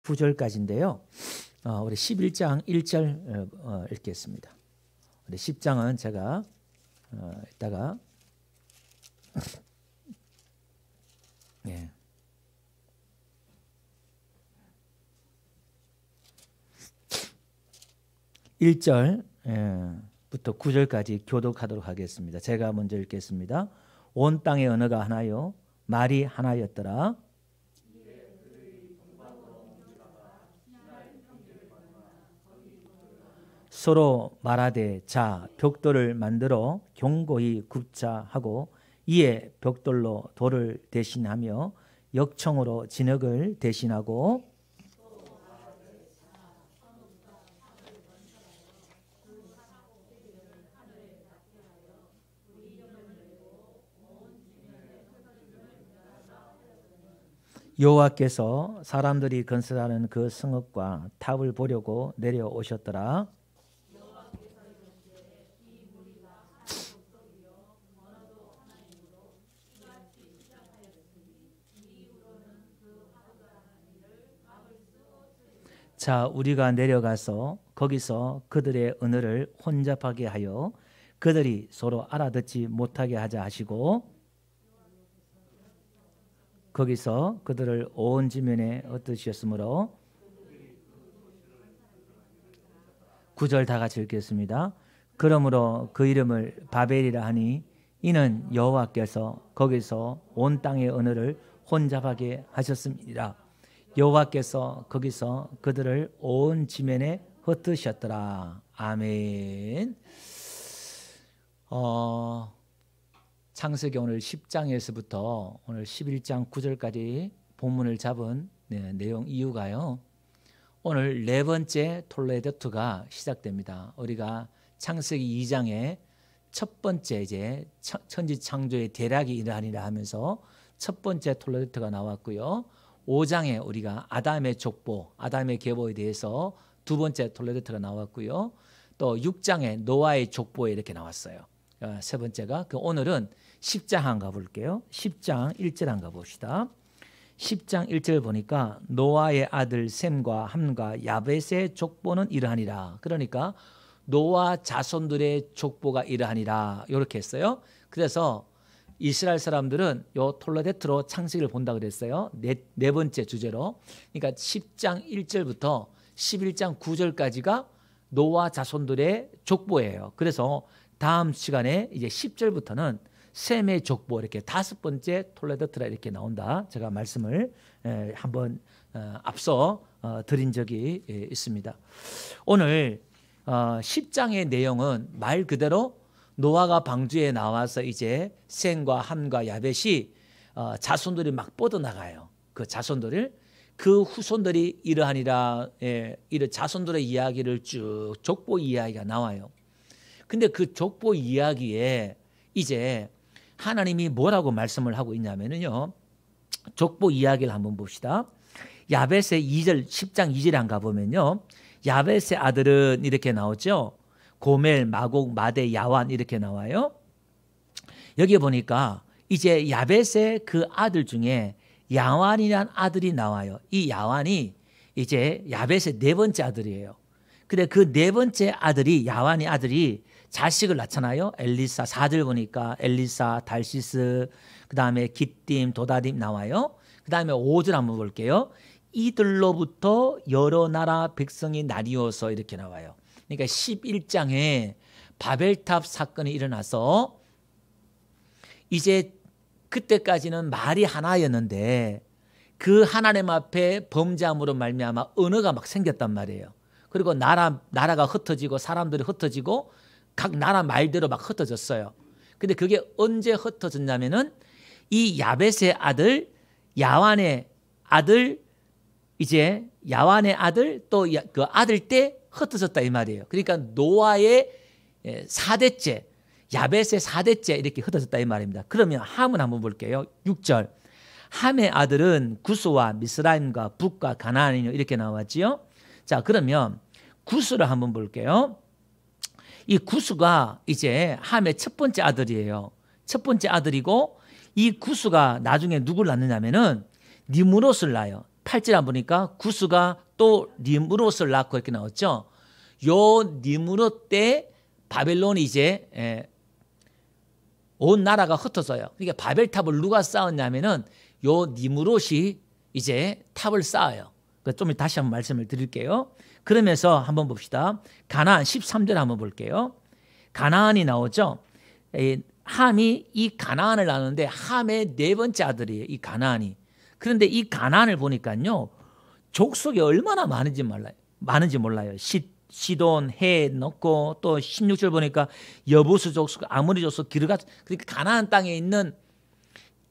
9절까지인데요. 우리 11장 1절 읽겠습니다. 우리 10장은 제가 이따가 예. 1절부터 9절까지 교독하도록 하겠습니다. 제가 먼저 읽겠습니다. 온 땅의 언어가 하나요 말이 하나였더라. 서로 말하되 자 벽돌을 만들어 견고히 굽자 하고 이에 벽돌로 돌을 대신하며 역청으로 진흙을 대신하고 여호와께서 사람들이 건설하는 그 성읍과 탑을 보려고 내려오셨더라. 자, 우리가 내려가서 거기서 그들의 언어를 혼잡하게 하여 그들이 서로 알아듣지 못하게 하자 하시고 거기서 그들을 온 지면에 흩으셨으므로 9절 다 같이 읽겠습니다. 그러므로 그 이름을 바벨이라 하니 이는 여호와께서 거기서 온 땅의 언어를 혼잡하게 하셨습니다. 여호와께서 거기서 그들을 온 지면에 흩으셨더라. 아멘. 창세기 오늘 10장에서부터 오늘 11장 9절까지 본문을 잡은 내용 이유가요. 오늘 네 번째 톨레도트가 시작됩니다. 우리가 창세기 2장에 첫 번째 이제 천지 창조의 대략이 이러하니라 하면서 첫 번째 톨레도트가 나왔고요. 5장에 우리가 아담의 족보, 아담의 계보에 대해서 두 번째 톨레도트가 나왔고요. 또 6장에 노아의 족보에 이렇게 나왔어요. 세 번째가 오늘은 10장 한번 가볼게요. 10장 1절 한번 가봅시다. 10장 1절 보니까 노아의 아들 셈과 함과 야벳의 족보는 이러하니라. 그러니까 노아 자손들의 족보가 이러하니라 이렇게 했어요. 그래서 이스라엘 사람들은 요 톨레도트로 창세기를 본다 그랬어요. 네 번째 주제로. 그러니까 10장 1절부터 11장 9절까지가 노아 자손들의 족보예요. 그래서 다음 시간에 이제 10절부터는 셈의 족보 이렇게 다섯 번째 톨레도트라 이렇게 나온다. 제가 말씀을 한번 앞서 드린 적이 있습니다. 오늘 10장의 내용은 말 그대로 노아가 방주에 나와서 이제 셈과 함과 야벳이 자손들이 막 뻗어나가요. 그 자손들을 그 후손들이 이러하니라 이런 자손들의 이야기를 쭉 족보 이야기가 나와요. 근데 그 족보 이야기에 이제 하나님이 뭐라고 말씀을 하고 있냐면요. 족보 이야기를 한번 봅시다. 야벳의 2절 10장 2절에 한번 가보면요. 야벳의 아들은 이렇게 나오죠. 고멜, 마곡, 마대, 야완 이렇게 나와요. 여기 보니까 이제 야벳의 그 아들 중에 야완이라는 아들이 나와요. 이 야완이 이제 야벳의 네 번째 아들이에요. 근데 그 네 번째 아들이 야완의 아들이 자식을 낳잖아요. 엘리사 4절 보니까 엘리사, 달시스, 그 다음에 기띔, 도다딤 나와요. 그 다음에 5절 한번 볼게요. 이들로부터 여러 나라 백성이 나뉘어서 이렇게 나와요. 그러니까 11장에 바벨탑 사건이 일어나서 이제 그때까지는 말이 하나였는데 그 하나님 앞에 범죄함으로 말미암아 언어가 막 생겼단 말이에요. 그리고 나라가 흩어지고 사람들이 흩어지고 각 나라 말대로 막 흩어졌어요. 근데 그게 언제 흩어졌냐면은 이 야벳의 아들, 야완의 아들, 이제 야완의 아들 또 그 아들 때 흩어졌다 이 말이에요. 그러니까 노아의 4대째, 야벳의 4대째 이렇게 흩어졌다 이 말입니다. 그러면 함은 한번 볼게요. 6절. 함의 아들은 구스와 미스라임과 북과 가나안이요 이렇게 나왔지요. 자, 그러면 구스를 한번 볼게요. 이 구스가 이제 함의 첫 번째 아들이에요. 첫 번째 아들이고 이 구스가 나중에 누굴 낳느냐면은 니므롯을 낳아요. 8절 보니까 구스가 또 니므롯을 낳고 이렇게 나왔죠. 요 니므롯 때 바벨론이 이제 온 나라가 흩어져요. 그러니까 바벨탑을 누가 쌓았냐면은 요 니므롯이 이제 탑을 쌓아요. 좀 다시 한번 말씀을 드릴게요. 그러면서 한번 봅시다. 가나안 13절 한번 볼게요. 가나안이 나오죠. 함이 이 가나안을 낳는데 함의 네 번째 아들이에요. 이 가나안이. 그런데 이 가나안을 보니까요. 족속이 얼마나 많은지 몰라요. 시돈, 해 넣고 또 16절 보니까 여부수 족속, 아모리 족속, 기르가, 그러니까 가나안 땅에 있는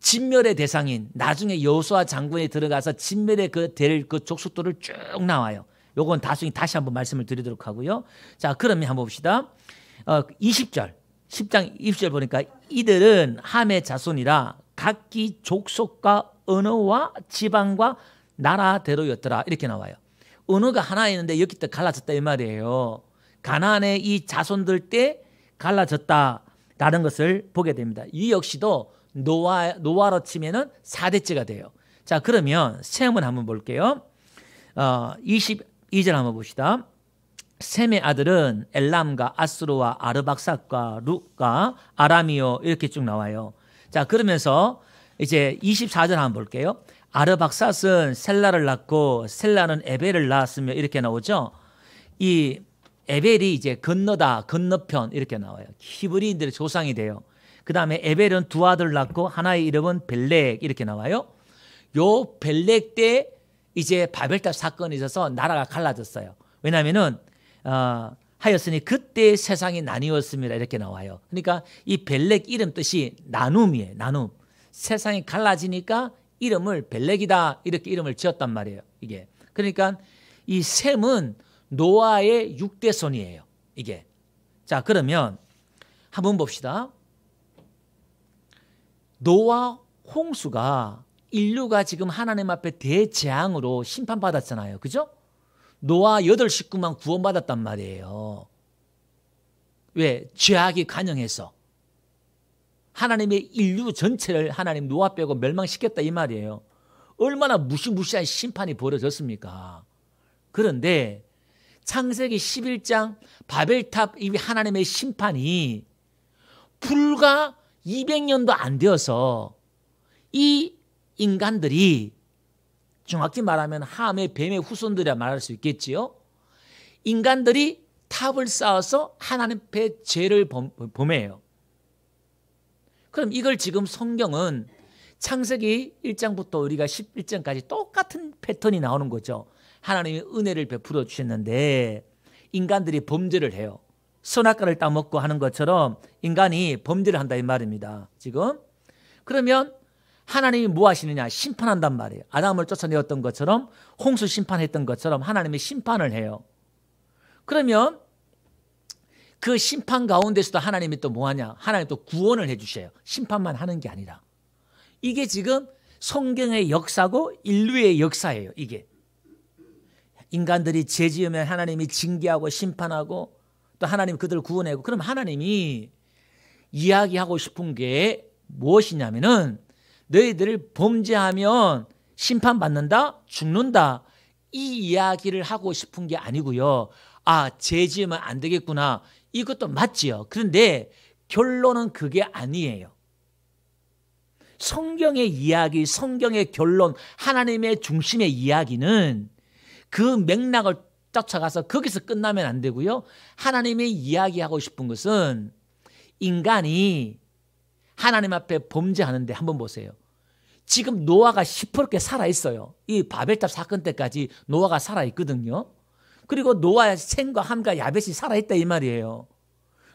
진멸의 대상인 나중에 여호수아 장군이 들어가서 진멸의 될 그 족속들을 쭉 나와요. 요건 다시 한번 말씀을 드리도록 하고요. 자, 그러면 한번 봅시다. 20절, 10장 20절 보니까 이들은 함의 자손이라 각기 족속과 언어와 지방과 나라대로였더라 이렇게 나와요. 언어가 하나였는데 여기 또 갈라졌다 이 말이에요. 가나안의 이 자손들 때 갈라졌다라는 것을 보게 됩니다. 이 역시도 노아로 치면은 4대째가 돼요. 자, 그러면 셈을 한번 볼게요. 22절 한번 봅시다. 셈의 아들은 엘람과 아스루와 아르박삭과 룻과 아람이요 이렇게 쭉 나와요. 자, 그러면서 이제 24절 한번 볼게요. 아르박삭은 셀라를 낳고 셀라는 에벨을 낳았으며 이렇게 나오죠. 이 에벨이 이제 건너다, 건너편 이렇게 나와요. 히브리인들의 조상이 돼요. 그 다음에 에벨은 두 아들 낳고 하나의 이름은 벨렉 이렇게 나와요. 요 벨렉 때 이제 바벨탑 사건이 있어서 나라가 갈라졌어요. 왜냐하면은 하였으니 그때 세상이 나뉘었습니다 이렇게 나와요. 그러니까 이 벨렉 이름 뜻이 나눔이에요. 나눔. 세상이 갈라지니까 이름을 벨렉이다 이렇게 이름을 지었단 말이에요. 이게 그러니까 이 셈은 노아의 6대손이에요. 이게 자, 그러면 한번 봅시다. 노아 홍수가 인류가 지금 하나님 앞에 대재앙으로 심판받았잖아요. 그죠? 노아 8식구만 구원받았단 말이에요. 왜? 죄악이 관영해서. 하나님의 인류 전체를 하나님 노아 빼고 멸망시켰다 이 말이에요. 얼마나 무시무시한 심판이 벌어졌습니까? 그런데 창세기 11장 바벨탑 이 하나님의 심판이 불과 200년도 안 되어서 이 인간들이 정확히 말하면 함의 뱀의 후손들이라 말할 수 있겠지요. 인간들이 탑을 쌓아서 하나님 앞에 죄를 범해요. 그럼 이걸 지금 성경은 창세기 1장부터 우리가 11장까지 똑같은 패턴이 나오는 거죠. 하나님이 은혜를 베풀어 주셨는데 인간들이 범죄를 해요. 선악과를 따먹고 하는 것처럼 인간이 범죄를 한다 이 말입니다. 지금 그러면 하나님이 뭐 하시느냐? 심판한단 말이에요. 아담을 쫓아내었던 것처럼 홍수 심판했던 것처럼 하나님이 심판을 해요. 그러면 그 심판 가운데서도 하나님이 또 뭐 하냐? 하나님 또 구원을 해 주셔요. 심판만 하는 게 아니라. 이게 지금 성경의 역사고 인류의 역사예요. 이게. 인간들이 죄 지으면 하나님이 징계하고 심판하고 또 하나님 그들을 구원하고 그럼 하나님이 이야기하고 싶은 게 무엇이냐면은 너희들 범죄하면 심판받는다? 죽는다? 이 이야기를 하고 싶은 게 아니고요. 아, 죄 지으면 안 되겠구나. 이것도 맞지요. 그런데 결론은 그게 아니에요. 성경의 이야기, 성경의 결론, 하나님의 중심의 이야기는 그 맥락을 쫓아가서 거기서 끝나면 안 되고요. 하나님이 이야기하고 싶은 것은 인간이 하나님 앞에 범죄하는데 한번 보세요. 지금 노아가 시퍼렇게 살아있어요. 이 바벨탑 사건 때까지 노아가 살아있거든요. 그리고 노아의 셈과 함과 야벳이 살아있다 이 말이에요.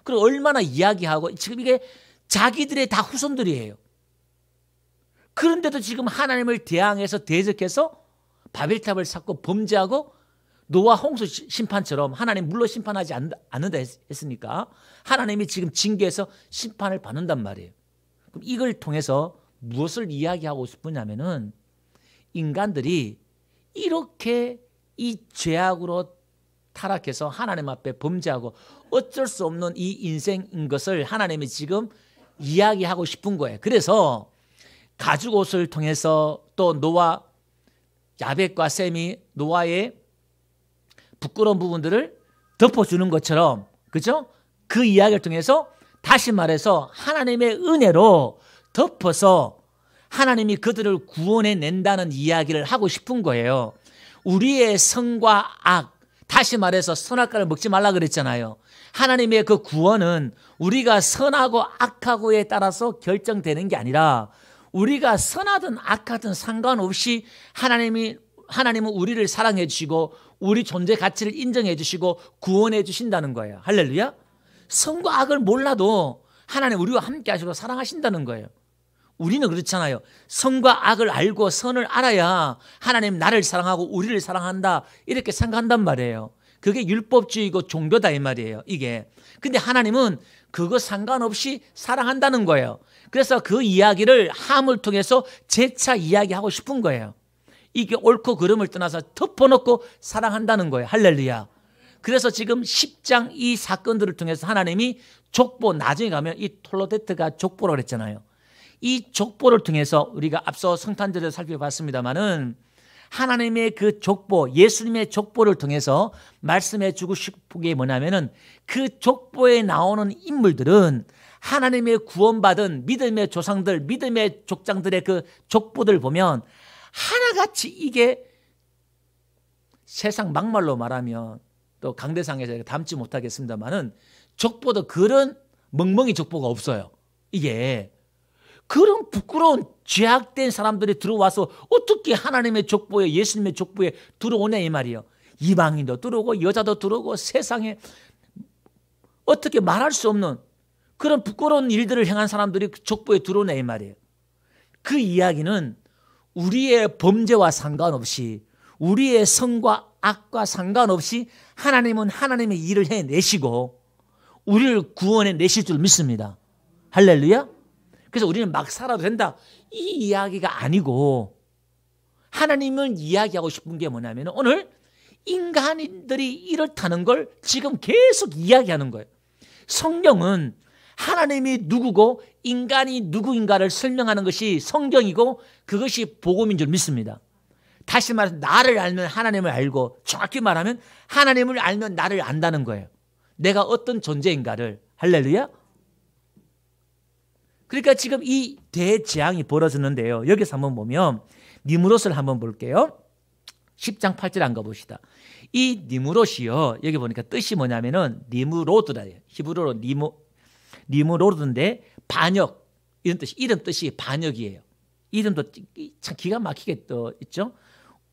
그리고 얼마나 이야기하고 지금 이게 자기들의 다 후손들이에요. 그런데도 지금 하나님을 대항해서 대적해서 바벨탑을 쌓고 범죄하고 노아 홍수 심판처럼 하나님 물로 심판하지 않는다 했으니까 하나님이 지금 징계해서 심판을 받는단 말이에요. 그럼 이걸 통해서 무엇을 이야기하고 싶으냐면은 인간들이 이렇게 이 죄악으로 타락해서 하나님 앞에 범죄하고 어쩔 수 없는 이 인생인 것을 하나님이 지금 이야기하고 싶은 거예요. 그래서 가죽옷을 통해서 또 노아 야벳과 셈이 노아의 부끄러운 부분들을 덮어주는 것처럼, 그죠? 그 이야기를 통해서 다시 말해서 하나님의 은혜로 덮어서 하나님이 그들을 구원해 낸다는 이야기를 하고 싶은 거예요. 우리의 선과 악, 다시 말해서 선악과를 먹지 말라 그랬잖아요. 하나님의 그 구원은 우리가 선하고 악하고에 따라서 결정되는 게 아니라 우리가 선하든 악하든 상관없이 하나님은 우리를 사랑해 주시고 우리 존재 가치를 인정해 주시고 구원해 주신다는 거예요. 할렐루야. 선과 악을 몰라도 하나님 우리와 함께 하시고 사랑하신다는 거예요. 우리는 그렇잖아요. 선과 악을 알고 선을 알아야 하나님 나를 사랑하고 우리를 사랑한다 이렇게 생각한단 말이에요. 그게 율법주의고 종교다 이 말이에요. 이게. 근데 하나님은 그거 상관없이 사랑한다는 거예요. 그래서 그 이야기를 함을 통해서 재차 이야기하고 싶은 거예요. 이게 옳고 그름을 떠나서 덮어놓고 사랑한다는 거예요. 할렐루야. 그래서 지금 10장 이 사건들을 통해서 하나님이 족보, 나중에 가면 이 톨로데트가 족보라고 그랬잖아요. 이 족보를 통해서 우리가 앞서 성탄절에서 살펴봤습니다마는 하나님의 그 족보, 예수님의 족보를 통해서 말씀해 주고 싶은 게 뭐냐면은 그 족보에 나오는 인물들은 하나님의 구원받은 믿음의 조상들, 믿음의 족장들의 그 족보들 보면 하나같이 이게 세상 막말로 말하면 또 강대상에서 담지 못하겠습니다만은 족보도 그런 멍멍이 족보가 없어요. 이게 그런 부끄러운 죄악된 사람들이 들어와서 어떻게 하나님의 족보에 예수님의 족보에 들어오냐 이 말이에요. 이방인도 들어오고 여자도 들어오고 세상에 어떻게 말할 수 없는 그런 부끄러운 일들을 행한 사람들이 그 족보에 들어오냐 이 말이에요. 그 이야기는 우리의 범죄와 상관없이 우리의 선과 악과 상관없이 하나님은 하나님의 일을 해내시고 우리를 구원해 내실 줄 믿습니다. 할렐루야. 그래서 우리는 막 살아도 된다 이 이야기가 아니고 하나님은 이야기하고 싶은 게 뭐냐면 오늘 인간들이 이렇다는 걸 지금 계속 이야기하는 거예요. 성경은 하나님이 누구고 인간이 누구인가를 설명하는 것이 성경이고 그것이 복음인 줄 믿습니다. 다시 말해서 나를 알면 하나님을 알고 정확히 말하면 하나님을 알면 나를 안다는 거예요. 내가 어떤 존재인가를. 할렐루야. 그러니까 지금 이 대재앙이 벌어졌는데요. 여기서 한번 보면 니무롯을 한번 볼게요. 10장 8절 한번 봅시다. 이 니무롯이요. 여기 보니까 뜻이 뭐냐면은 니무로드라예요. 히브리어로 니무로드인데 반역 이런 뜻이 이름 뜻이 반역이에요. 이름도 참 기가 막히게 또 있죠.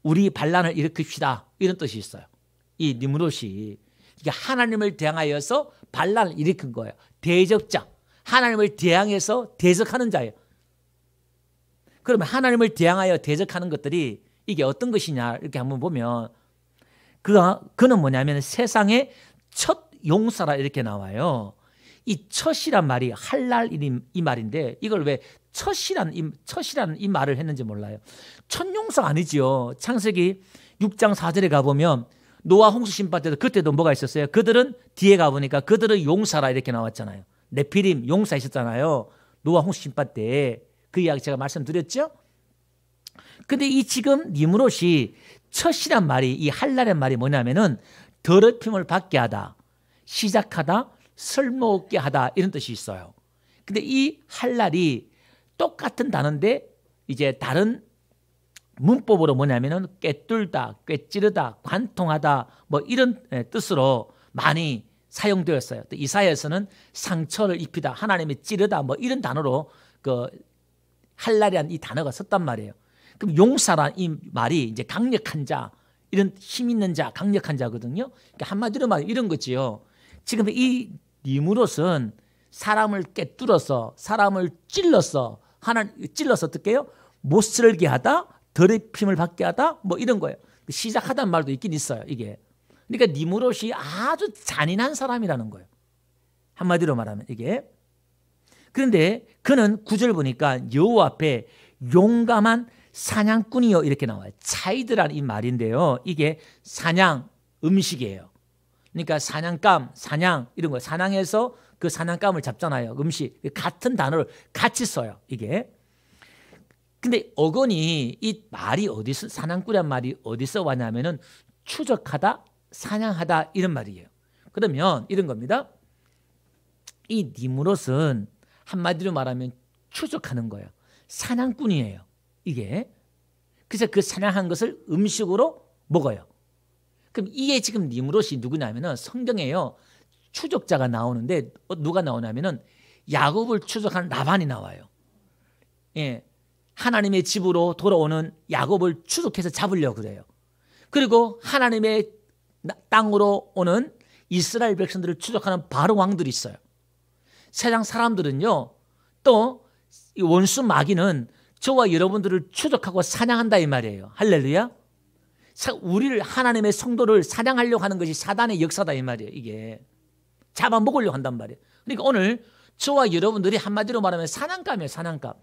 우리 반란을 일으킵시다 이런 뜻이 있어요. 이 니무롯이 하나님을 대항하여서 반란을 일으킨 거예요. 대적자. 하나님을 대항해서 대적하는 자예요. 그러면 하나님을 대항하여 대적하는 것들이 이게 어떤 것이냐 이렇게 한번 보면 그는 뭐냐면 세상의 첫 용사라 이렇게 나와요. 이 첫이란 말이 할랄 이 말인데 이걸 왜 첫이라는 이 말을 했는지 몰라요. 첫 용사 아니지요. 창세기 6장 4절에 가보면 노아 홍수 심판 때도 그때도 뭐가 있었어요. 그들은 뒤에 가보니까 그들은 용사라 이렇게 나왔잖아요. 네피림 용사 있었잖아요. 노아 홍수 심판 때 그 이야기 제가 말씀드렸죠. 근데 이 지금 니무롯이 첫이란 말이 이 할랄의 말이 뭐냐면은 더럽힘을 받게 하다, 시작하다, 쓸모없게 하다 이런 뜻이 있어요. 근데 이 할랄이 똑같은 단어인데 이제 다른 문법으로 뭐냐면은 꿰뚫다, 꿰찌르다, 관통하다 뭐 이런 뜻으로 많이 사용되었어요. 또 이사야에서는 상처를 입히다, 하나님이 찌르다 뭐 이런 단어로 그 할랄이란 이 단어가 썼단 말이에요. 그럼 용사란 이 말이 이제 강력한 자, 이런 힘 있는 자, 강력한 자거든요. 그러니까 한마디로 말하면 이런 거지요. 지금 이 니무롯은 사람을 꿰뚫어서 사람을 찔러서 찔러서 어떻게 해요? 못 살게 하다, 더럽힘을 받게 하다 뭐 이런 거예요. 시작하다는 말도 있긴 있어요. 이게. 그러니까 니무롯이 아주 잔인한 사람이라는 거예요. 한마디로 말하면 이게. 그런데 그는 9절 보니까 여호와 앞에 용감한 사냥꾼이요 이렇게 나와요. 차이드라는 이 말인데요. 이게 사냥 음식이에요. 그러니까 사냥감, 사냥 이런 거 사냥해서 그 사냥감을 잡잖아요. 음식 같은 단어를 같이 써요. 이게 근데 어건이 이 말이 어디서 사냥꾼이란 말이 어디서 왔냐면은 추적하다, 사냥하다 이런 말이에요. 그러면 이런 겁니다. 이 니무롯은 한마디로 말하면 추적하는 거예요. 사냥꾼이에요. 이게. 그래서 그 사냥한 것을 음식으로 먹어요. 그럼 이게 지금 니무롯이 누구냐면은 성경에요. 추적자가 나오는데 누가 나오냐면은 야곱을 추적한 라반이 나와요. 예. 하나님의 집으로 돌아오는 야곱을 추적해서 잡으려고 그래요. 그리고 하나님의 땅으로 오는 이스라엘 백성들을 추적하는 바로 왕들이 있어요. 세상 사람들은요. 또 원수 마귀는 저와 여러분들을 추적하고 사냥한다 이 말이에요. 할렐루야. 우리를 하나님의 성도를 사냥하려고 하는 것이 사단의 역사다 이 말이에요. 이게 잡아먹으려고 한단 말이에요. 그러니까 오늘 저와 여러분들이 한마디로 말하면 사냥감이에요. 사냥감.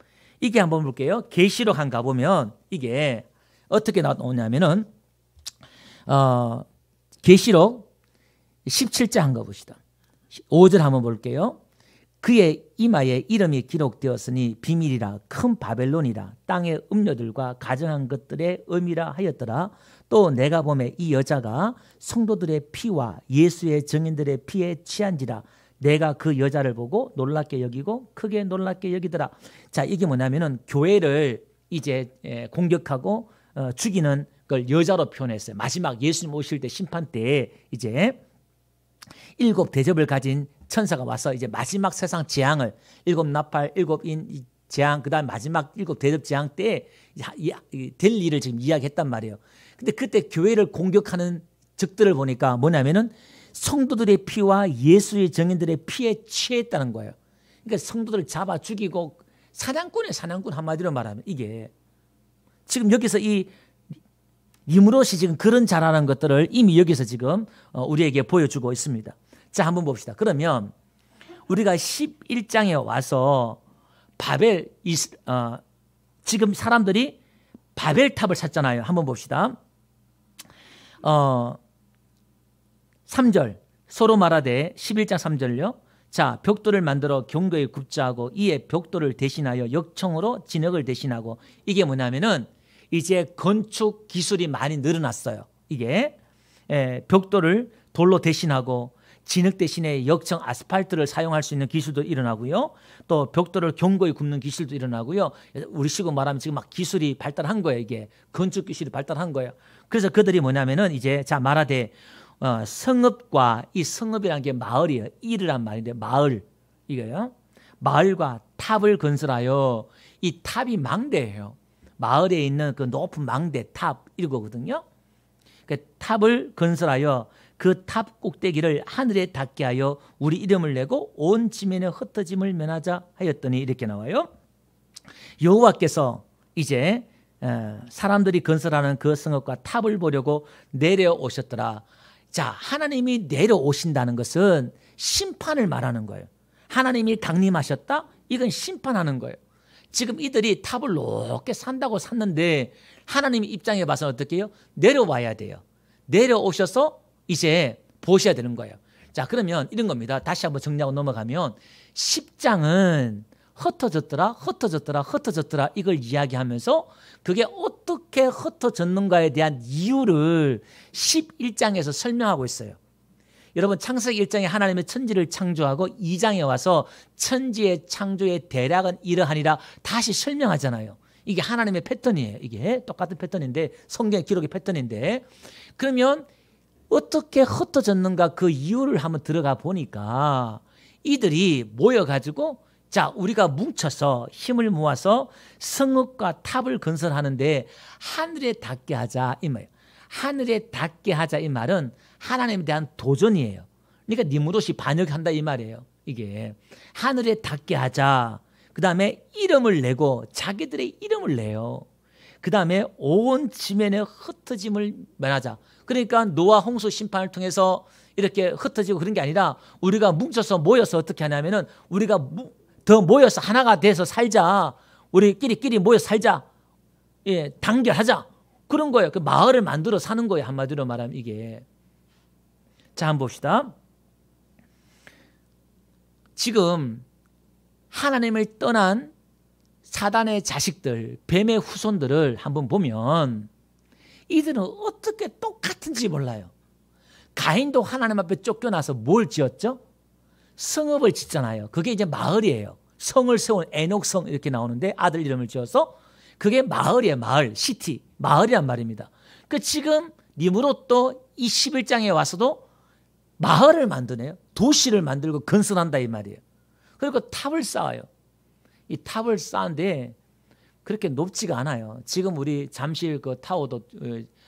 이게 한번 볼게요. 계시록 한 가보면 이게 어떻게 나오냐면은 계시록 17장 한 거 봅시다. 5절 한번 볼게요. 그의 이마에 이름이 기록되었으니 비밀이라 큰 바벨론이라 땅의 음료들과 가정한 것들의 의미라 하였더라. 또 내가 보매 이 여자가 성도들의 피와 예수의 증인들의 피에 취한지라. 내가 그 여자를 보고 놀랍게 여기고 크게 놀랍게 여기더라. 자, 이게 뭐냐면은 교회를 이제 공격하고 죽이는 걸 여자로 표현했어요. 마지막 예수님 오실 때 심판 때에 이제 7 대접을 가진 천사가 와서 이제 마지막 세상 재앙을 7 나팔, 7인 재앙, 그다음 마지막 7 대접 재앙 때에 될 일을 지금 이야기했단 말이에요. 근데 그때 교회를 공격하는 적들을 보니까 뭐냐면은 성도들의 피와 예수의 증인들의 피에 취했다는 거예요. 그러니까 성도들을 잡아 죽이고 사냥꾼의 사냥꾼 한마디로 말하면 이게 지금 여기서 이 니무롯이 지금 그런 잘하는 것들을 이미 여기서 지금 우리에게 보여주고 있습니다. 자, 한번 봅시다. 그러면 우리가 11장에 와서 지금 사람들이 바벨탑을 샀잖아요. 한번 봅시다. 3절 서로 말하되 11장 3절요. 자, 벽돌을 만들어 경도에 굽자하고 이에 벽돌을 대신하여 역청으로 진흙을 대신하고 이게 뭐냐면은 이제 건축 기술이 많이 늘어났어요. 이게 벽돌을 돌로 대신하고 진흙 대신에 역청 아스팔트를 사용할 수 있는 기술도 일어나고요. 또 벽돌을 견고히 굽는 기술도 일어나고요. 우리식으로 말하면 지금 막 기술이 발달한 거예요. 이게 건축 기술이 발달한 거예요. 그래서 그들이 뭐냐면은 이제 자 말하되 성읍과 이 성읍이라는 게 마을이에요. 일이란 말인데 마을 이거요. 마을과 탑을 건설하여 이 탑이 망대예요. 마을에 있는 그 높은 망대 탑 이거거든요. 그 탑을 건설하여 그 탑 꼭대기를 하늘에 닿게 하여 우리 이름을 내고 온 지면에 흩어짐을 면하자 하였더니 이렇게 나와요. 여호와께서 이제 사람들이 건설하는 그 성읍과 탑을 보려고 내려오셨더라. 자, 하나님이 내려오신다는 것은 심판을 말하는 거예요. 하나님이 강림하셨다? 이건 심판하는 거예요. 지금 이들이 탑을 높게 산다고 샀는데 하나님 입장에 봐서는 어떻게 해요? 내려와야 돼요. 내려오셔서 이제 보셔야 되는 거예요. 자, 그러면 이런 겁니다. 다시 한번 정리하고 넘어가면 10장은 흩어졌더라 이걸 이야기하면서 그게 어떻게 흩어졌는가에 대한 이유를 11장에서 설명하고 있어요. 여러분 창세기 1장에 하나님의 천지를 창조하고 2장에 와서 천지의 창조의 대략은 이러하니라 다시 설명하잖아요. 이게 하나님의 패턴이에요. 이게 똑같은 패턴인데 성경의 기록의 패턴인데 그러면 어떻게 흩어졌는가 그 이유를 한번 들어가 보니까 이들이 모여가지고 자 우리가 뭉쳐서 힘을 모아서 성읍과 탑을 건설하는데 하늘에 닿게 하자 이 말이에요. 하늘에 닿게 하자 이 말은 하나님에 대한 도전이에요. 그러니까 니무롯이 반역한다 이 말이에요. 이게 하늘에 닿게 하자. 그 다음에 이름을 내고 자기들의 이름을 내요. 그 다음에 온 지면에 흩어짐을 면하자. 그러니까 노아 홍수 심판을 통해서 이렇게 흩어지고 그런 게 아니라 우리가 뭉쳐서 모여서 어떻게 하냐면은 우리가 더 모여서 하나가 돼서 살자. 우리끼리 모여서 살자. 예, 단결하자. 그런 거예요. 그 마을을 만들어 사는 거예요. 한마디로 말하면 이게. 자, 한번 봅시다. 지금 하나님을 떠난 사단의 자식들, 뱀의 후손들을 한번 보면 이들은 어떻게 똑같은지 몰라요. 가인도 하나님 앞에 쫓겨나서 뭘 지었죠? 성읍을 짓잖아요. 그게 이제 마을이에요. 성을 세운 에녹성 이렇게 나오는데 아들 이름을 지어서 그게 마을이에요. 마을, 시티, 마을이란 말입니다. 그 지금 니므롯도 이 11장에 와서도 마을을 만드네요. 도시를 만들고 건설한다 이 말이에요. 그리고 탑을 쌓아요. 이 탑을 쌓는데 그렇게 높지가 않아요. 지금 우리 잠실 그 타워도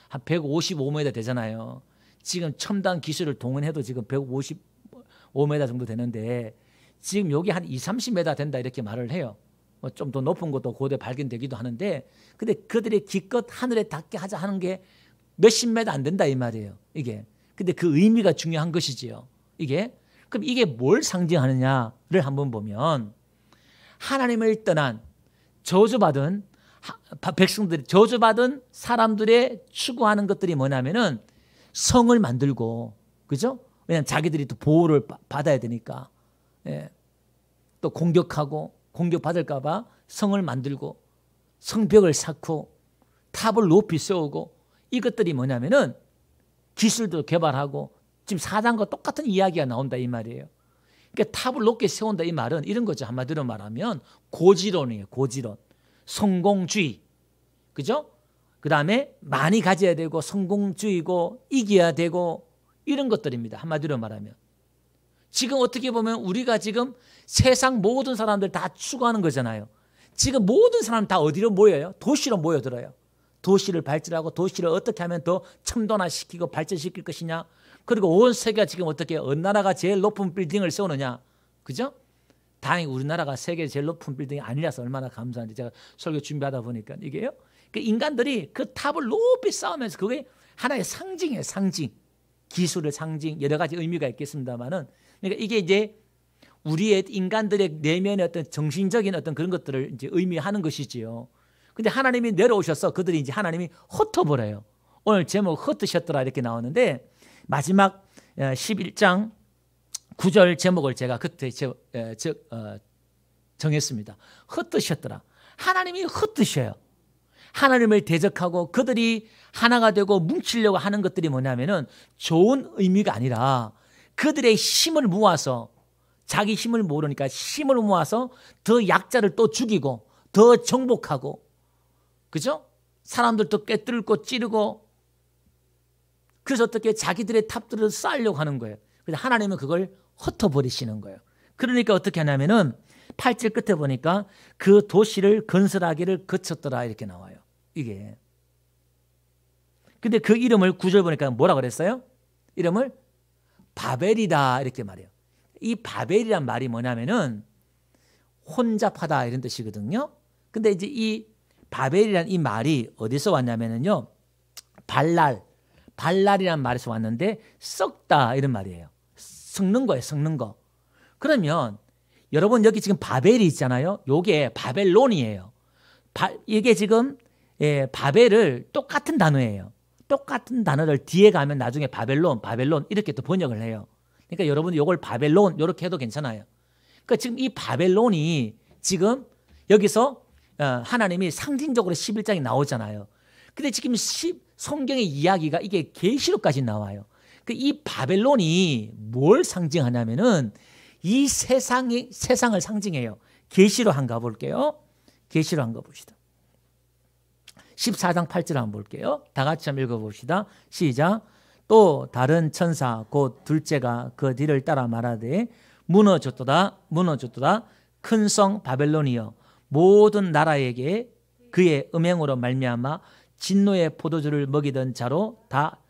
한 155m 되잖아요. 지금 첨단 기술을 동원해도 지금 155m 정도 되는데 지금 여기 한 30m 된다 이렇게 말을 해요. 좀 더 높은 것도 고대 발견되기도 하는데 근데 그들이 기껏 하늘에 닿게 하자 하는 게 몇십 메터 안 된다 이 말이에요. 이게. 근데 그 의미가 중요한 것이지요. 이게. 그럼 이게 뭘 상징하느냐를 한번 보면 하나님을 떠난 저주받은 백성들이 저주받은 사람들의 추구하는 것들이 뭐냐면은 성을 만들고 그죠? 왜냐하면 자기들이 또 보호를 받아야 되니까 예. 또 공격받을까 봐 성을 만들고 성벽을 쌓고 탑을 높이 세우고 이것들이 뭐냐면은 기술도 개발하고 지금 사단과 똑같은 이야기가 나온다 이 말이에요. 그러니까 탑을 높게 세운다 이 말은 이런 거죠. 한마디로 말하면 고지론이에요. 고지론. 성공주의. 그죠? 그 다음에 많이 가져야 되고 성공주의고 이겨야 되고 이런 것들입니다. 한마디로 말하면. 지금 어떻게 보면 우리가 지금 세상 모든 사람들 다 추구하는 거잖아요. 지금 모든 사람 다 어디로 모여요? 도시로 모여들어요. 도시를 발전하고 도시를 어떻게 하면 더 첨단화시키고 발전시킬 것이냐. 그리고 온 세계가 지금 어떻게 어느 나라가 제일 높은 빌딩을 세우느냐. 그죠? 다행히 우리나라가 세계 제일 높은 빌딩이 아니라서 얼마나 감사한지 제가 설교 준비하다 보니까 이게요. 그 인간들이 그 탑을 높이 쌓으면서 그게 하나의 상징이에요. 상징. 기술의 상징 여러 가지 의미가 있겠습니다만은 그러니까 이게 이제 우리의 인간들의 내면의 어떤 정신적인 어떤 그런 것들을 이제 의미하는 것이지요. 근데 하나님이 내려오셔서 그들이 이제 하나님이 흩어버려요. 오늘 제목 흩으셨더라 이렇게 나오는데 마지막 11장 9절 제목을 제가 그때 정했습니다. 흩으셨더라. 하나님이 흩으셔요. 하나님을 대적하고 그들이 하나가 되고 뭉치려고 하는 것들이 뭐냐면은 좋은 의미가 아니라 그들의 힘을 모아서 자기 힘을 모르니까 힘을 모아서 더 약자를 또 죽이고 더 정복하고 그죠? 사람들도 꿰뚫고 찌르고 그래서 어떻게 자기들의 탑들을 쌓으려고 하는 거예요. 그래서 하나님은 그걸 흩어버리시는 거예요. 그러니까 어떻게 하냐면은 8절 끝에 보니까 그 도시를 건설하기를 거쳤더라 이렇게 나와요. 이게. 근데 그 이름을 9절 보니까 뭐라 그랬어요? 이름을 바벨이다 이렇게 말해요. 이 바벨이란 말이 뭐냐면은 혼잡하다 이런 뜻이거든요. 근데 이제 이 바벨이란 이 말이 어디서 왔냐면은요. 발랄이란 말에서 왔는데 썩다 이런 말이에요. 썩는 거예요. 썩는 거. 그러면 여러분 여기 지금 바벨이 있잖아요. 요게 바벨론이에요. 이게 지금 바벨을 똑같은 단어예요. 똑같은 단어를 뒤에 가면 나중에 바벨론 이렇게 또 번역을 해요. 그러니까 여러분 요걸 바벨론 이렇게 해도 괜찮아요. 그러니까 지금 이 바벨론이 지금 여기서 하나님이 상징적으로 11장이 나오잖아요. 근데 지금 성경의 이야기가 이게 계시록까지 나와요. 이 바벨론이 뭘 상징하냐면은 이 세상을 상징해요. 계시록 한번 가볼게요. 계시록 한번 봅시다. 14장 8절 한번 볼게요. 다 같이 한번 읽어봅시다. 시작. 또 다른 천사 곧 둘째가 그 뒤를 따라 말하되 무너졌도다 큰 성 바벨론이여 모든 나라에게 그의 음행으로 말미암아 진노의 포도주를 먹이던 자로 다.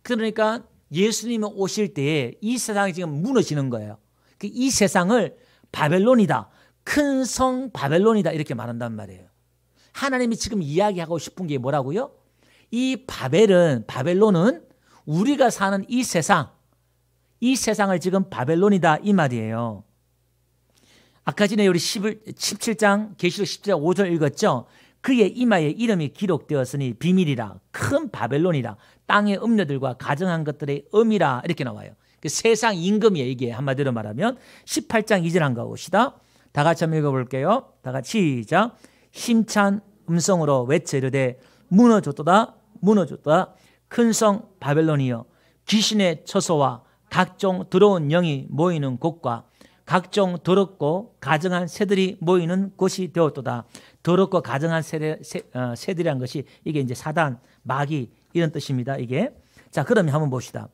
그러니까 예수님이 오실 때에 이 세상이 지금 무너지는 거예요. 이 세상을 바벨론이다. 큰 성 바벨론이다. 이렇게 말한단 말이에요. 하나님이 지금 이야기하고 싶은 게 뭐라고요? 이 바벨론은 우리가 사는 이 세상을 지금 바벨론이다. 이 말이에요. 아까 전에 우리 17장 계시록 10장 5절 읽었죠? 그의 이마에 이름이 기록되었으니 비밀이라 큰 바벨론이라 땅의 음료들과 가정한 것들의 음이라 이렇게 나와요. 세상 임금이에요. 이게 한마디로 말하면 18장 2절 한번 가봅시다. 다 같이 한번 읽어볼게요. 다 같이 시작. 힘찬 음성으로 외쳐 이르되 무너졌도다 무너졌도다 큰 성 바벨론이여 귀신의 처소와 각종 더러운 영이 모이는 곳과 각종 더럽고 가증한 새들이 모이는 곳이 되었도다. 더럽고 가증한 새들이란 것이 이게 이제 사단, 마귀 이런 뜻입니다. 이게. 자, 그러면 한번 봅시다.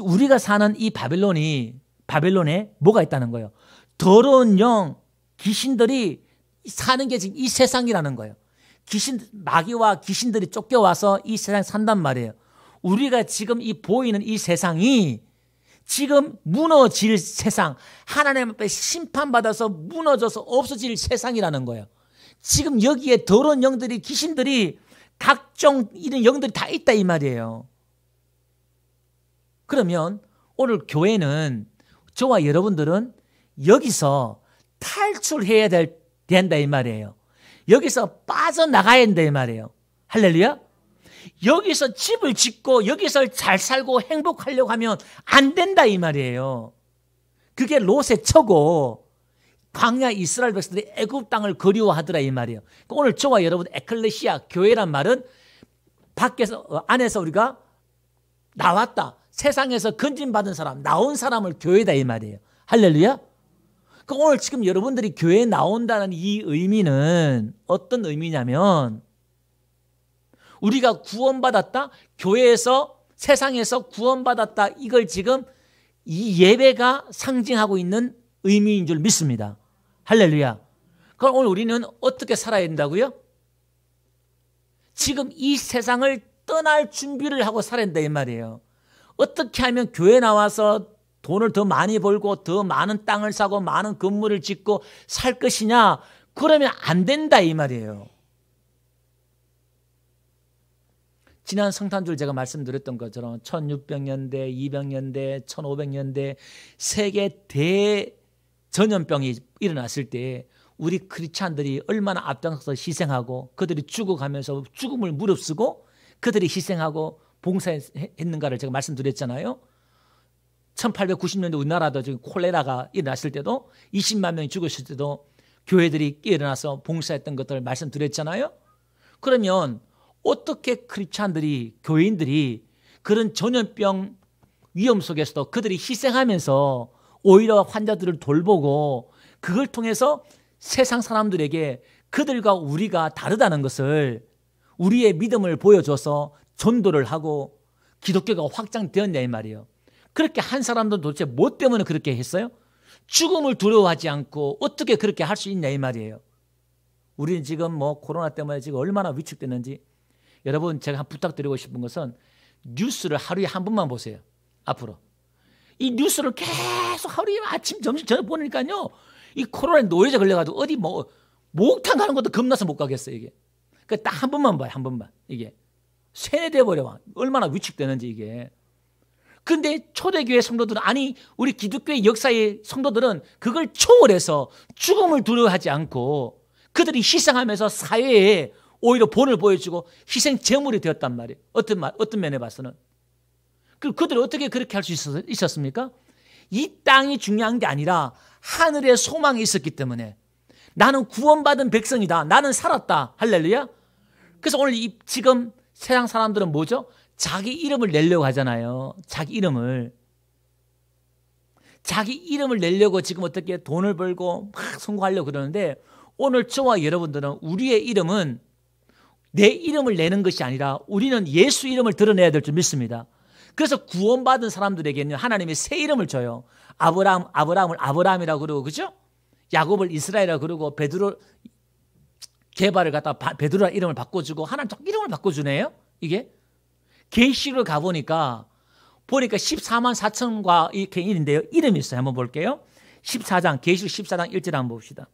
우리가 사는 이 바벨론에 뭐가 있다는 거예요? 더러운 영, 귀신들이 사는 게 지금 이 세상이라는 거예요. 마귀와 귀신들이 쫓겨와서 이 세상에 산단 말이에요. 우리가 지금 이 보이는 이 세상이 지금 무너질 세상, 하나님 앞에 심판받아서 무너져서 없어질 세상이라는 거예요. 지금 여기에 더러운 영들이, 귀신들이, 각종 이런 영들이 다 있다 이 말이에요. 그러면 오늘 교회는, 저와 여러분들은 여기서 탈출해야 된다 이 말이에요. 여기서 빠져나가야 된다 이 말이에요. 할렐루야. 여기서 집을 짓고 여기서 잘 살고 행복하려고 하면 안 된다 이 말이에요. 그게 롯의 처고, 광야 이스라엘 백성들이 애굽 땅을 그리워하더라 이 말이에요. 그러니까 오늘 저와 여러분 에클레시아, 교회란 말은 밖에서, 안에서 우리가 나왔다, 세상에서 건진받은 사람, 나온 사람을 교회다 이 말이에요. 할렐루야. 그러니까 오늘 지금 여러분들이 교회에 나온다는 이 의미는 어떤 의미냐면, 우리가 구원받았다, 교회에서, 세상에서 구원받았다, 이걸 지금 이 예배가 상징하고 있는 의미인 줄 믿습니다. 할렐루야. 그럼 오늘 우리는 어떻게 살아야 된다고요? 지금 이 세상을 떠날 준비를 하고 살아야 된다 이 말이에요. 어떻게 하면 교회 나와서 돈을 더 많이 벌고 더 많은 땅을 사고 많은 건물을 짓고 살 것이냐? 그러면 안 된다 이 말이에요. 지난 성탄절 제가 말씀드렸던 것처럼 1600년대, 200년대, 1500년대 세계 대전염병이 일어났을 때 우리 크리스찬들이 얼마나 앞장서서 희생하고 그들이 죽어가면서 죽음을 무릅쓰고 그들이 희생하고 봉사했는가를 제가 말씀드렸잖아요. 1890년대 우리나라도 지금 콜레라가 일어났을 때도 20만 명이 죽었을 때도 교회들이 일어나서 봉사했던 것들을 말씀드렸잖아요. 그러면 어떻게 크리스찬들이, 교인들이 그런 전염병 위험 속에서도 그들이 희생하면서 오히려 환자들을 돌보고 그걸 통해서 세상 사람들에게 그들과 우리가 다르다는 것을, 우리의 믿음을 보여줘서 전도를 하고 기독교가 확장되었냐 이 말이에요. 그렇게 한 사람들은 도대체 뭐 때문에 그렇게 했어요? 죽음을 두려워하지 않고 어떻게 그렇게 할 수 있냐 이 말이에요. 우리는 지금 뭐 코로나 때문에 지금 얼마나 위축됐는지, 여러분 제가 부탁드리고 싶은 것은 뉴스를 하루에 한 번만 보세요. 앞으로 이 뉴스를 계속 하루에 아침 점심 저녁 보니까요, 이 코로나에 노예자 걸려가지고 어디 뭐 목욕탕 가는 것도 겁나서 못 가겠어요 이게. 그러니까 딱 한 번만 봐요. 한 번만. 이게 세뇌돼 버려. 얼마나 위축되는지 이게. 근데 초대교회 성도들은, 아니 우리 기독교의 역사의 성도들은 그걸 초월해서 죽음을 두려워하지 않고 그들이 희생하면서 사회에 오히려 본을 보여주고 희생 제물이 되었단 말이에요. 어떤 면에 봐서는. 그들이 어떻게 그렇게 할 수 있었습니까? 이 땅이 중요한 게 아니라 하늘에 소망이 있었기 때문에, 나는 구원받은 백성이다, 나는 살았다. 할렐루야. 그래서 오늘 지금 세상 사람들은 뭐죠? 자기 이름을 내려고 하잖아요. 자기 이름을 내려고 지금 어떻게 돈을 벌고 막 성공하려고 그러는데, 오늘 저와 여러분들은 우리의 이름은 내 이름을 내는 것이 아니라 우리는 예수 이름을 드러내야 될 줄 믿습니다. 그래서 구원받은 사람들에게는 하나님이 새 이름을 줘요. 아브라함을 아브라함이라고 그러고, 그죠? 야곱을 이스라엘이라고 그러고, 베드로 게바를 갖다 베드로라 이름을 바꿔주고, 하나님 자꾸 이름을 바꿔주네요. 이게 계시록을 가보니까 14만 4천과 이렇게 일인데요. 이름이 있어요. 한번 볼게요. 14장, 계시록 14장 1절 한번 봅시다.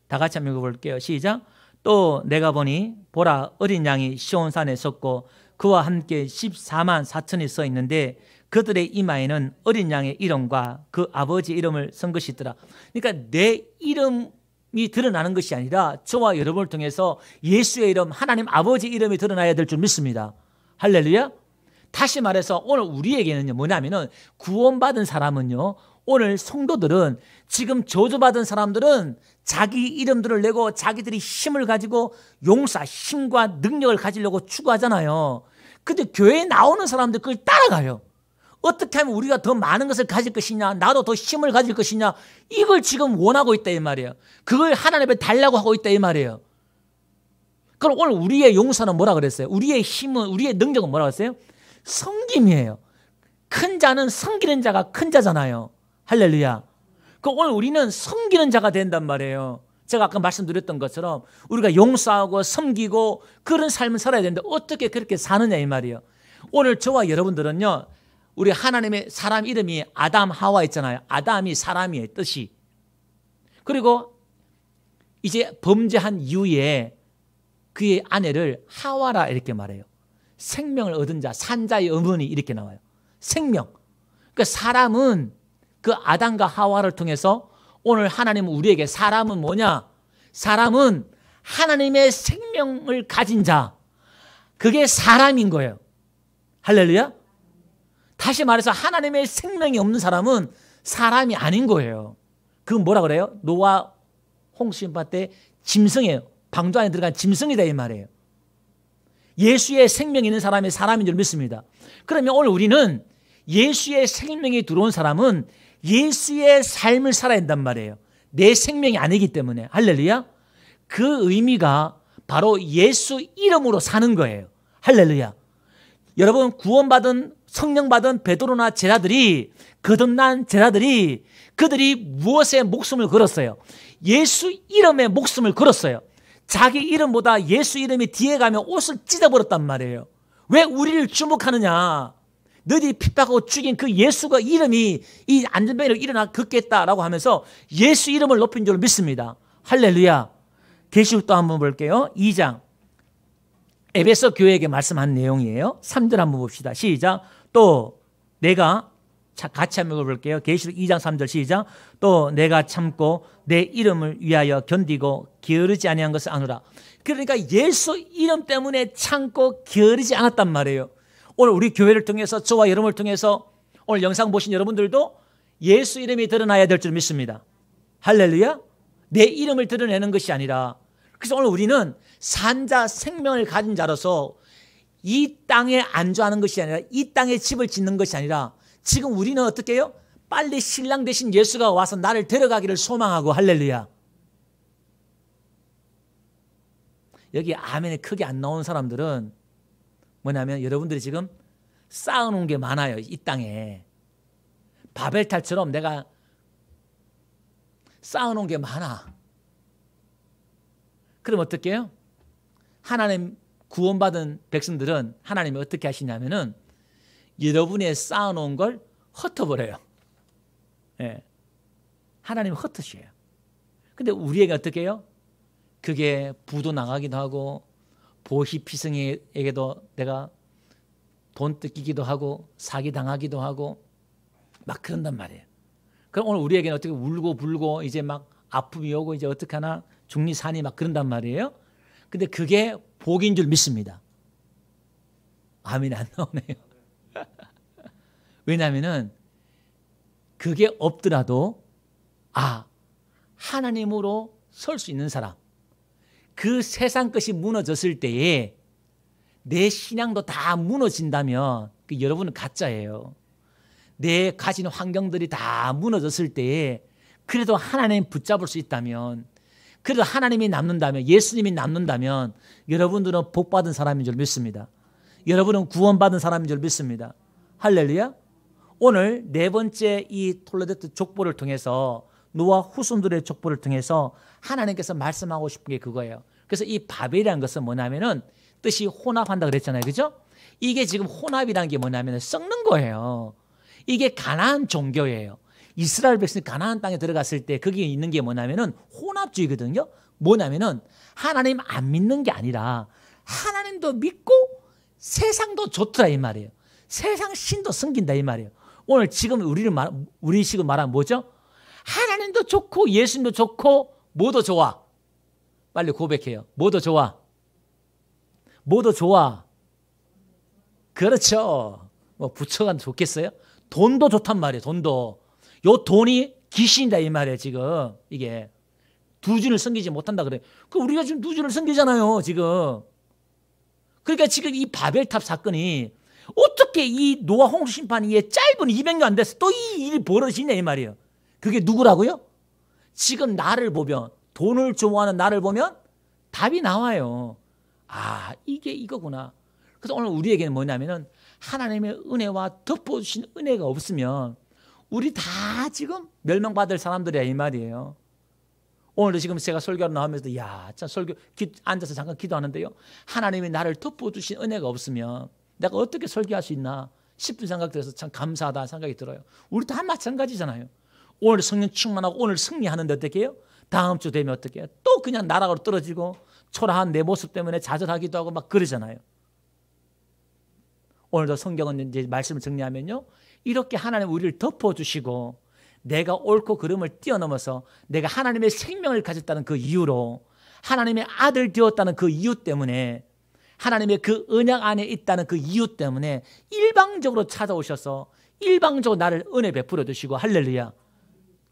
다 같이 한번 읽어볼게요. 시작. 또 내가 보니 보라, 어린 양이 시온산에 섰고 그와 함께 14만 4천이 서 있는데 그들의 이마에는 어린 양의 이름과 그 아버지 이름을 쓴 것이 있더라. 그러니까 내 이름이 드러나는 것이 아니라 저와 여러분을 통해서 예수의 이름, 하나님 아버지 이름이 드러나야 될 줄 믿습니다. 할렐루야. 다시 말해서 오늘 우리에게는요, 뭐냐면은 구원받은 사람은요, 오늘 성도들은 지금 저주받은 사람들은 자기 이름들을 내고 자기들이 힘을 가지고 용사, 힘과 능력을 가지려고 추구하잖아요. 근데 교회에 나오는 사람들 그걸 따라가요. 어떻게 하면 우리가 더 많은 것을 가질 것이냐, 나도 더 힘을 가질 것이냐, 이걸 지금 원하고 있다 이 말이에요. 그걸 하나님 앞에 달라고 하고 있다 이 말이에요. 그럼 오늘 우리의 용사는 뭐라 그랬어요? 우리의 힘은, 우리의 능력은 뭐라고 했어요? 섬김이에요. 큰 자는 섬기는 자가 큰 자잖아요. 할렐루야. 그 오늘 우리는 섬기는 자가 된단 말이에요. 제가 아까 말씀드렸던 것처럼 우리가 용서하고 섬기고 그런 삶을 살아야 되는데 어떻게 그렇게 사느냐 이 말이에요. 오늘 저와 여러분들은요, 우리 하나님의 사람 이름이 아담 하와 있잖아요. 아담이 사람이에요, 뜻이. 그리고 이제 범죄한 이후에 그의 아내를 하와라 이렇게 말해요. 생명을 얻은 자, 산자의 어머니 이렇게 나와요. 생명. 그러니까 사람은 그 아담과 하와를 통해서 오늘 하나님은 우리에게, 사람은 뭐냐? 사람은 하나님의 생명을 가진 자. 그게 사람인 거예요. 할렐루야. 다시 말해서 하나님의 생명이 없는 사람은 사람이 아닌 거예요. 그건 뭐라 그래요? 노아 홍수인파 때 짐승이에요. 방주 안에 들어간 짐승이다 이 말이에요. 예수의 생명이 있는 사람이 사람인 줄 믿습니다. 그러면 오늘 우리는 예수의 생명이 들어온 사람은 예수의 삶을 살아야 한단 말이에요. 내 생명이 아니기 때문에. 할렐루야. 그 의미가 바로 예수 이름으로 사는 거예요. 할렐루야. 여러분, 구원받은 성령 받은 베드로나 제자들이, 거듭난 제자들이, 그들이 무엇에 목숨을 걸었어요? 예수 이름에 목숨을 걸었어요. 자기 이름보다 예수 이름이 뒤에 가면 옷을 찢어버렸단 말이에요. 왜 우리를 주목하느냐? 너희들이 핍박하고 죽인 그 예수가 이름이 이 안전병으로 일어나 걷겠다라고 하면서 예수 이름을 높인 줄 믿습니다. 할렐루야. 계시록 또 한번 볼게요. 2장. 에베소 교회에게 말씀한 내용이에요. 3절 한번 봅시다. 시작. 또 내가, 같이 한번 읽어볼게요. 계시록 2장 3절 시작. 또 내가 참고 내 이름을 위하여 견디고 게으르지 아니한 것을 아노라. 그러니까 예수 이름 때문에 참고 게으르지 않았단 말이에요. 오늘 우리 교회를 통해서, 저와 여러분을 통해서 오늘 영상 보신 여러분들도 예수 이름이 드러나야 될 줄 믿습니다. 할렐루야. 내 이름을 드러내는 것이 아니라, 그래서 오늘 우리는 산자, 생명을 가진 자로서 이 땅에 안주하는 것이 아니라, 이 땅에 집을 짓는 것이 아니라, 지금 우리는 어떻게 해요? 빨리 신랑 되신 예수가 와서 나를 데려가기를 소망하고. 할렐루야. 여기 아멘이 크게 안 나오는 사람들은 뭐냐면, 여러분들이 지금 쌓아놓은 게 많아요. 이 땅에 바벨탑처럼 내가 쌓아놓은 게 많아. 그럼 어떻게 해요? 하나님 구원받은 백성들은 하나님이 어떻게 하시냐면은 여러분의 쌓아놓은 걸 흩어버려요. 예. 하나님은 흩으셔요. 근데 우리에게 어떻게 해요? 그게 부도 나가기도 하고, 보시피승에게도 내가 돈 뜯기기도 하고, 사기당하기도 하고, 막 그런단 말이에요. 그럼 오늘 우리에게는 어떻게 울고 불고, 이제 막 아픔이 오고, 이제 어떡하나, 중리산이 막 그런단 말이에요. 근데 그게 복인 줄 믿습니다. 아멘이 안 나오네요. 왜냐하면은 그게 없더라도, 하나님으로 설 수 있는 사람, 그 세상 것이 무너졌을 때에 내 신앙도 다 무너진다면 그 여러분은 가짜예요. 내 가진 환경들이 다 무너졌을 때에 그래도 하나님 붙잡을 수 있다면, 그래도 하나님이 남는다면, 예수님이 남는다면 여러분들은 복받은 사람인 줄 믿습니다. 여러분은 구원받은 사람인 줄 믿습니다. 할렐루야. 오늘 네 번째 이 톨레도 족보를 통해서, 노아 후손들의 족보를 통해서 하나님께서 말씀하고 싶은 게 그거예요. 그래서 이 바벨이라는 것은 뭐냐면은 뜻이 혼합한다 그랬잖아요. 그죠? 이게 지금 혼합이라는 게 뭐냐면 썩는 거예요. 이게 가나안 종교예요. 이스라엘 백성이 가나안 땅에 들어갔을 때 거기에 있는 게 뭐냐면은 혼합주의거든요. 뭐냐면은 하나님 안 믿는 게 아니라 하나님도 믿고 세상도 좋더라 이 말이에요. 세상 신도 섬긴다 이 말이에요. 오늘 지금 우리 식으로 말하면 뭐죠? 하나님도 좋고 예수님도 좋고 뭐도 좋아. 빨리 고백해요. 뭐도 좋아. 뭐도 좋아. 그렇죠. 뭐 부처가 좋겠어요? 돈도 좋단 말이에요. 돈도. 요 돈이 귀신이다 이 말이에요. 지금 이게 두 주를 섬기지 못한다 그래. 그 우리가 지금 두 주를 섬기잖아요. 지금. 그러니까 지금 이 바벨탑 사건이 어떻게 이 노아 홍수 심판이 짧은 200년 안 됐어 또 이 일이 벌어지냐 이 말이에요. 그게 누구라고요? 지금 나를 보면, 돈을 좋아하는 나를 보면 답이 나와요. 아, 이게 이거구나. 그래서 오늘 우리에게는 뭐냐면은 하나님의 은혜와 덮어주신 은혜가 없으면 우리 다 지금 멸망받을 사람들이야 이 말이에요. 오늘도 지금 제가 설교를 나오면서 야, 참 설교 앉아서 잠깐 기도하는데요. 하나님이 나를 덮어주신 은혜가 없으면 내가 어떻게 설교할 수 있나 싶은 생각 들어서 참 감사하다 생각이 들어요. 우리 다 마찬가지잖아요. 오늘 성령 충만하고 오늘 승리하는데 어떻게 해요? 다음 주 되면 어떻게 해요? 또 그냥 나락으로 떨어지고 초라한 내 모습 때문에 좌절하기도 하고 막 그러잖아요. 오늘도 성경은 이제 말씀을 정리하면요. 이렇게 하나님 우리를 덮어주시고 내가 옳고 그름을 뛰어넘어서 내가 하나님의 생명을 가졌다는 그 이유로 하나님의 아들 되었다는 그 이유 때문에 하나님의 그 언약 안에 있다는 그 이유 때문에 일방적으로 찾아오셔서 일방적으로 나를 은혜 베풀어 주시고 할렐루야.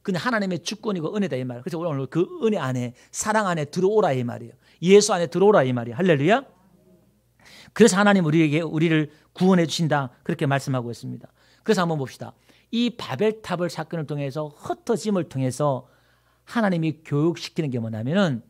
그냥 하나님의 주권이고 은혜다 이 말. 그래서 오늘 그 은혜 안에 사랑 안에 들어오라 이 말이에요. 예수 안에 들어오라 이 말이에요. 할렐루야. 그래서 하나님 우리를 구원해 주신다 그렇게 말씀하고 있습니다. 그래서 한번 봅시다. 이 바벨탑을 사건을 통해서 흩어짐을 통해서 하나님이 교육시키는 게 뭐냐면은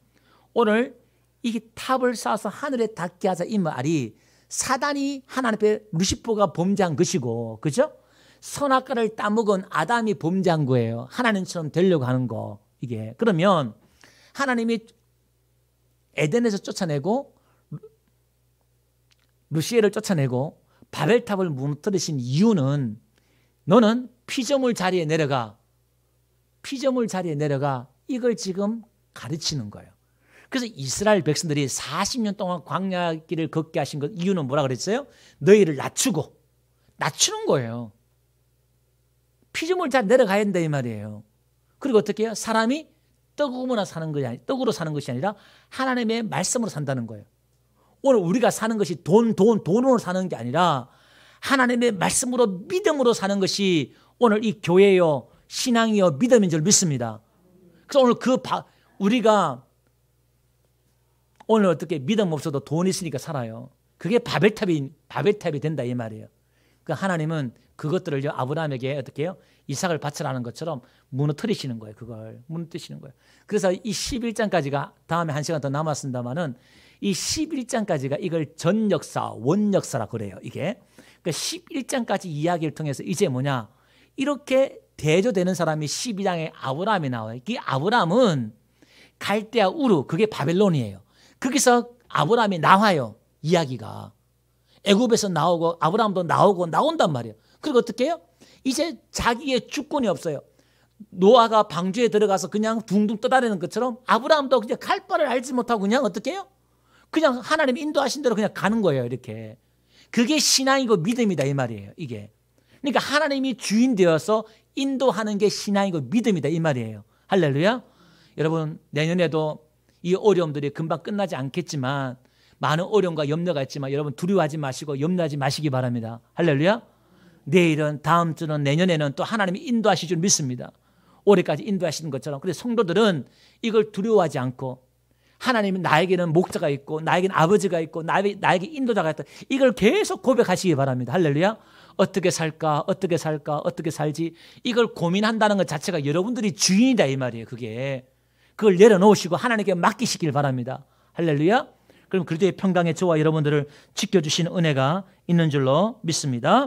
오늘 이 탑을 쌓아서 하늘에 닿게 하자 이 말이 사단이 하나님 앞에 루시퍼가 범죄한 것이고 그죠? 선악과를 따먹은 아담이 범죄한 거예요. 하나님처럼 되려고 하는 거 이게. 그러면 하나님이 에덴에서 쫓아내고 루시엘을 쫓아내고 바벨탑을 무너뜨리신 이유는 너는 피조물 자리에 내려가 이걸 지금 가르치는 거예요. 그래서 이스라엘 백성들이 40년 동안 광야 길을 걷게 하신 것 이유는 뭐라 그랬어요? 너희를 낮추는 거예요. 피조물 자리에 내려가야 된다 이 말이에요. 그리고 어떻게 해요? 사람이 떡으로 사는 것이 아니라 하나님의 말씀으로 산다는 거예요. 오늘 우리가 사는 것이 돈으로 사는 게 아니라 하나님의 말씀으로 믿음으로 사는 것이 오늘 이 교회요 신앙이요 믿음인 줄 믿습니다. 그래서 오늘 우리가 오늘 어떻게 믿음 없어도 돈 있으니까 살아요. 그게 바벨탑이 된다 이 말이에요. 그 하나님은 그것들을 아브라함에게 어떻게 해요? 이삭을 바치라는 것처럼 무너뜨리시는 거예요. 그걸 무너뜨리시는 거예요. 그래서 이 11장까지가 다음에 한 시간 더 남았습니다만은 이 11장까지가 이걸 전 역사, 원 역사라 그래요. 이게. 그러니까 11장까지 이야기를 통해서 이제 뭐냐? 이렇게 대조되는 사람이 12장에 아브라함이 나와요. 이 아브라함은 갈대아 우르, 그게 바벨론이에요. 거기서 아브라함이 나와요. 이야기가. 애굽에서 나오고 아브라함도 나온단 말이에요. 그리고 어떻게 해요? 이제 자기의 주권이 없어요. 노아가 방주에 들어가서 그냥 둥둥 떠다니는 것처럼 아브라함도 그냥 갈 바를 알지 못하고 그냥 어떻게 해요? 그냥 하나님이 인도하신 대로 그냥 가는 거예요. 이렇게. 그게 신앙이고 믿음이다 이 말이에요. 이게. 그러니까 하나님이 주인 되어서 인도하는 게 신앙이고 믿음이다 이 말이에요. 할렐루야. 여러분 내년에도 이 어려움들이 금방 끝나지 않겠지만 많은 어려움과 염려가 있지만 여러분 두려워하지 마시고 염려하지 마시기 바랍니다. 할렐루야. 내일은 다음 주는 내년에는 또 하나님이 인도하실 줄 믿습니다. 올해까지 인도하시는 것처럼. 그래서 성도들은 이걸 두려워하지 않고 하나님은 나에게는 목자가 있고 나에게는 아버지가 있고 나에게 인도자가 있다. 이걸 계속 고백하시기 바랍니다. 할렐루야. 어떻게 살까? 어떻게 살지? 이걸 고민한다는 것 자체가 여러분들이 주인이다 이 말이에요. 그걸 내려놓으시고 하나님께 맡기시길 바랍니다. 할렐루야. 그럼 그리스도의 평강의 저와 여러분들을 지켜주시는 은혜가 있는 줄로 믿습니다.